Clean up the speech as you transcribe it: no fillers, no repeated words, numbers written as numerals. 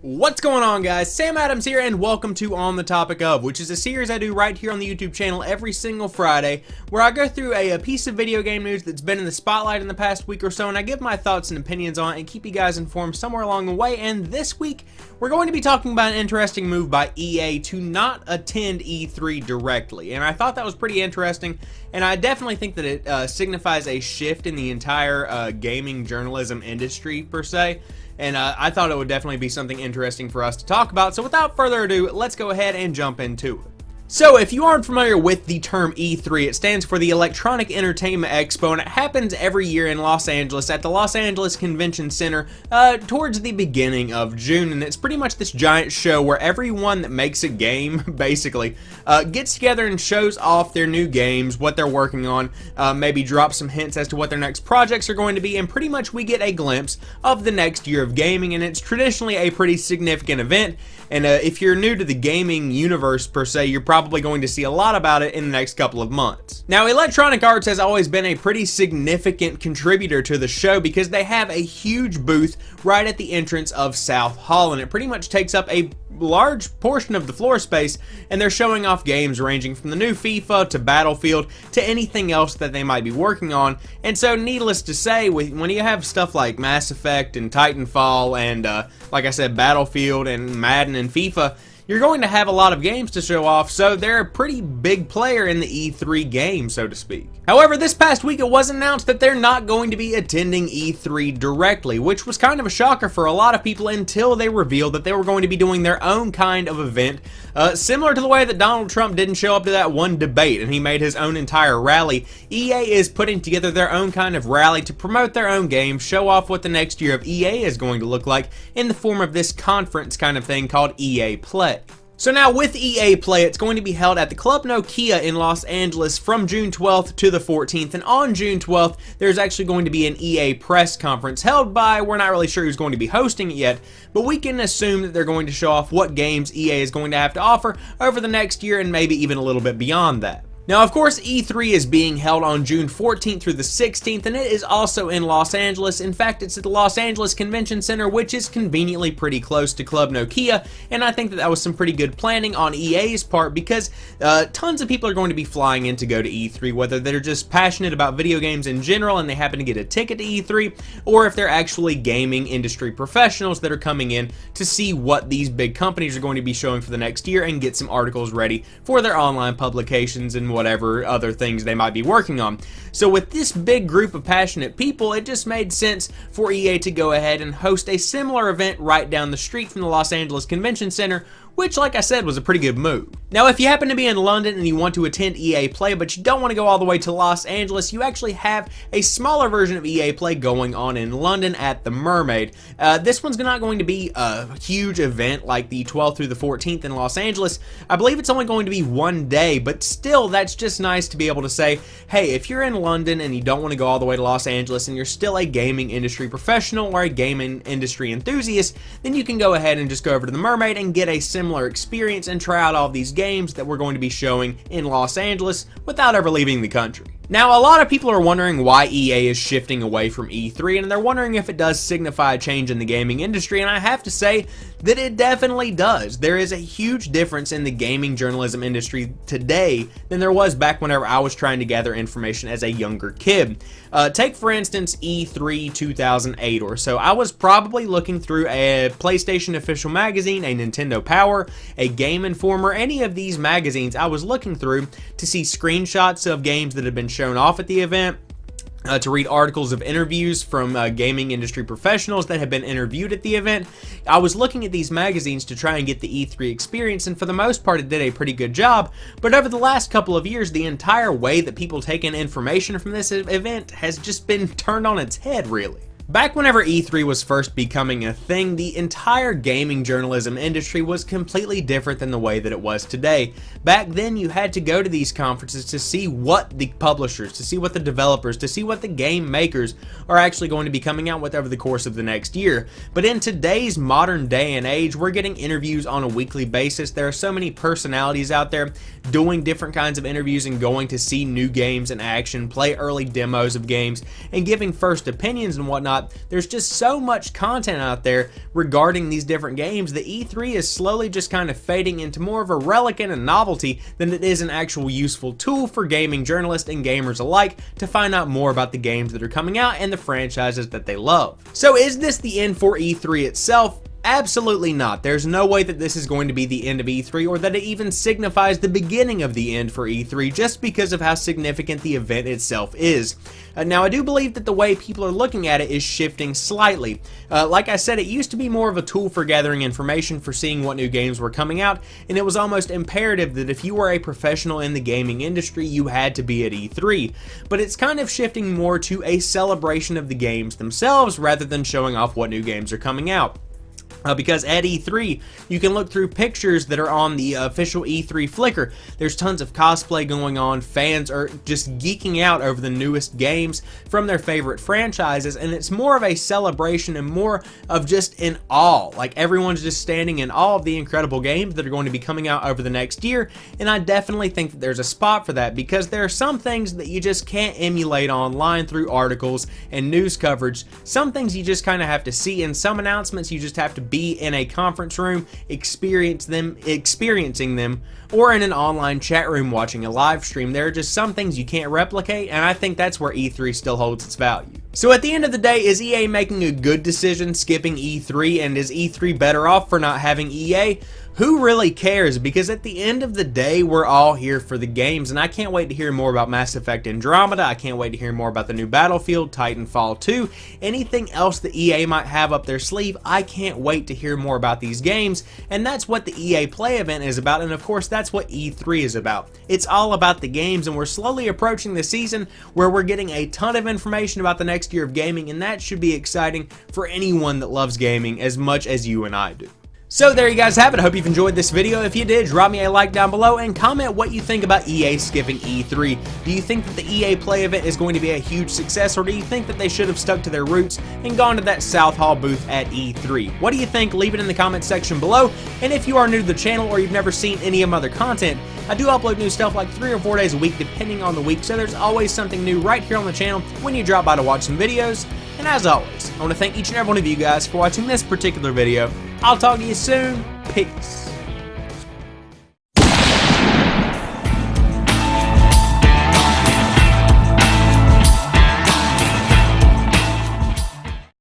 What's going on, guys? Sam Adams here, and welcome to On the Topic Of, which is a series I do right here on the YouTube channel every single Friday, where I go through a piece of video game news that's been in the spotlight in the past week or so, and I give my thoughts and opinions on it and keep you guys informed somewhere along the way. And this week, we're going to be talking about an interesting move by EA to not attend E3 directly, and I thought that was pretty interesting, and I definitely think that it signifies a shift in the entire gaming journalism industry, per se. And I thought it would definitely be something interesting for us to talk about. So without further ado, let's go ahead and jump into it. So if you aren't familiar with the term E3, it stands for the Electronic Entertainment Expo, and it happens every year in Los Angeles at the Los Angeles Convention Center towards the beginning of June. And it's pretty much this giant show where everyone that makes a game, basically, gets together and shows off their new games, what they're working on, maybe drop some hints as to what their next projects are going to be, and pretty much we get a glimpse of the next year of gaming. And it's traditionally a pretty significant event. And if you're new to the gaming universe, per se, you're probably going to see a lot about it in the next couple of months. Now, Electronic Arts has always been a pretty significant contributor to the show because they have a huge booth right at the entrance of South Hall, and it pretty much takes up a large portion of the floor space, and they're showing off games ranging from the new FIFA to Battlefield to anything else that they might be working on. And so, needless to say, when you have stuff like Mass Effect and Titanfall and like I said, Battlefield and Madden and FIFA, you're going to have a lot of games to show off, so they're a pretty big player in the E3 game, so to speak. However, this past week it was announced that they're not going to be attending E3 directly, which was kind of a shocker for a lot of people until they revealed that they were going to be doing their own kind of event, similar to the way that Donald Trump didn't show up to that one debate and he made his own entire rally. EA is putting together their own kind of rally to promote their own game, show off what the next year of EA is going to look like in the form of this conference kind of thing called EA Play. So now with EA Play, it's going to be held at the Club Nokia in Los Angeles from June 12th to the 14th, and on June 12th, there's actually going to be an EA press conference held by, we're not really sure who's going to be hosting it yet, but we can assume that they're going to show off what games EA is going to have to offer over the next year and maybe even a little bit beyond that. Now, of course, E3 is being held on June 14th through the 16th, and it is also in Los Angeles. In fact, it's at the Los Angeles Convention Center, which is conveniently pretty close to Club Nokia, and I think that was some pretty good planning on EA's part because tons of people are going to be flying in to go to E3, whether they're just passionate about video games in general and they happen to get a ticket to E3, or if they're actually gaming industry professionals that are coming in to see what these big companies are going to be showing for the next year and get some articles ready for their online publications and whatever other things they might be working on. So with this big group of passionate people, it just made sense for EA to go ahead and host a similar event right down the street from the Los Angeles Convention Center, which, like I said, was a pretty good move. Now, if you happen to be in London and you want to attend EA Play, but you don't want to go all the way to Los Angeles, you actually have a smaller version of EA Play going on in London at the Mermaid. This one's not going to be a huge event like the 12th through the 14th in Los Angeles. I believe it's only going to be one day, but still, that's just nice to be able to say, hey, if you're in London and you don't want to go all the way to Los Angeles and you're still a gaming industry professional or a gaming industry enthusiast, then you can go ahead and just go over to the Mermaid and get a similar experience and try out all these games that we're going to be showing in Los Angeles without ever leaving the country. Now, a lot of people are wondering why EA is shifting away from E3, and they're wondering if it does signify a change in the gaming industry, and I have to say that it definitely does. There is a huge difference in the gaming journalism industry today than there was back whenever I was trying to gather information as a younger kid. Take, for instance, E3 2008 or so. I was probably looking through a PlayStation Official Magazine, a Nintendo Power, a Game Informer, any of these magazines I was looking through to see screenshots of games that had been shown off at the event, to read articles of interviews from gaming industry professionals that have been interviewed at the event. I was looking at these magazines to try and get the E3 experience, and for the most part it did a pretty good job, but over the last couple of years, the entire way that people take in information from this event has just been turned on its head, really. Back whenever E3 was first becoming a thing, the entire gaming journalism industry was completely different than the way that it was today. Back then, you had to go to these conferences to see what the publishers, to see what the developers, to see what the game makers are actually going to be coming out with over the course of the next year. But in today's modern day and age, we're getting interviews on a weekly basis. There are so many personalities out there doing different kinds of interviews and going to see new games in action, play early demos of games, and giving first opinions and whatnot whatnot, there's just so much content out there regarding these different games that E3 is slowly just kind of fading into more of a relic and a novelty than it is an actual useful tool for gaming journalists and gamers alike to find out more about the games that are coming out and the franchises that they love. So is this the end for E3 itself? Absolutely not. There's no way that this is going to be the end of E3 or that it even signifies the beginning of the end for E3 just because of how significant the event itself is. Now, I do believe that the way people are looking at it is shifting slightly. Like I said, it used to be more of a tool for gathering information, for seeing what new games were coming out, and it was almost imperative that if you were a professional in the gaming industry, you had to be at E3. But it's kind of shifting more to a celebration of the games themselves rather than showing off what new games are coming out. Because at E3, you can look through pictures that are on the official E3 Flickr. There's tons of cosplay going on. Fans are just geeking out over the newest games from their favorite franchises, and it's more of a celebration and more of just in awe. Like, everyone's just standing in awe of the incredible games that are going to be coming out over the next year, and I definitely think that there's a spot for that because there are some things that you just can't emulate online through articles and news coverage. Some things you just kind of have to see, and some announcements you just have to be in a conference room, experiencing them, or in an online chat room watching a live stream. There are just some things you can't replicate, and I think that's where E3 still holds its value. So at the end of the day, is EA making a good decision skipping E3, and is E3 better off for not having EA? Who really cares? Because at the end of the day, we're all here for the games, and I can't wait to hear more about Mass Effect Andromeda. I can't wait to hear more about the new Battlefield, Titanfall 2, anything else that EA might have up their sleeve. I can't wait to hear more about these games, and that's what the EA Play event is about, and of course that's what E3 is about. It's all about the games, and we're slowly approaching the season where we're getting a ton of information about the next year of gaming, and that should be exciting for anyone that loves gaming as much as you and I do. So there you guys have it. I hope you've enjoyed this video. If you did, drop me a like down below and comment what you think about EA skipping E3. Do you think that the EA Play event is going to be a huge success, or do you think that they should have stuck to their roots and gone to that South Hall booth at E3? What do you think? Leave it in the comment section below. And if you are new to the channel or you've never seen any of my other content, I do upload new stuff like 3 or 4 days a week depending on the week, so there's always something new right here on the channel when you drop by to watch some videos. And as always, I want to thank each and every one of you guys for watching this particular video. I'll talk to you soon. Peace.